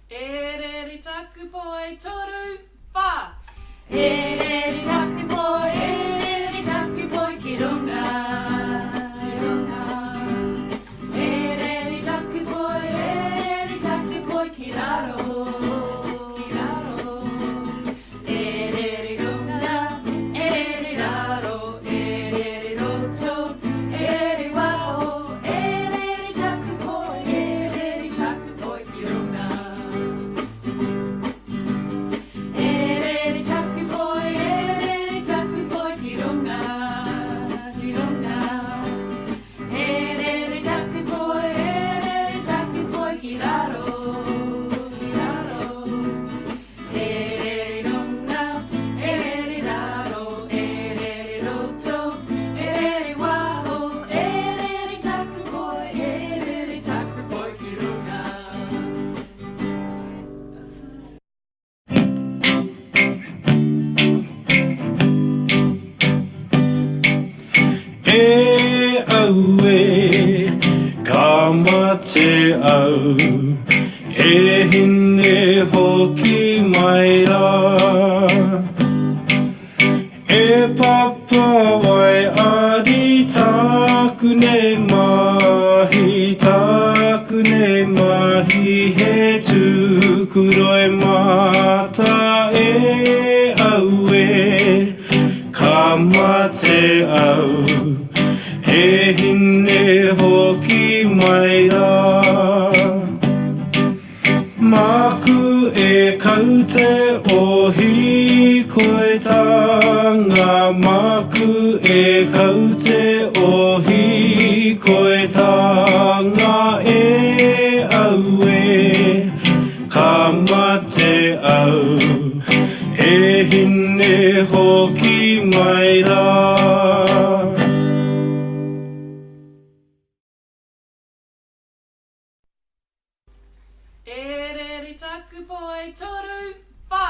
Ereri taku poi toru fa. Ereri taku poi kirunga. Ereri taku poi kiraro. Ereri runga, ereri raro, ereri roto, ereri waho. Ereri taku poi kirunga. Ereri taku poi kirunga, kirunga. Ereri taku poi kiraro, kiraro. Ereri runga, ereri raro, ereri roto, ereri waho. Ereri taku poi kirunga. E au e ka mate au e hine hoki mai rā e papa wai ari taku ne mahi he tūkuroi mata e au e ka mate au he hine hoki mai rā Maku e kaute ohi koe tanga Maku e kaute ohi koe tanga e au e ka mate au e hine hoki mai rā Ereri taku poi toru fa.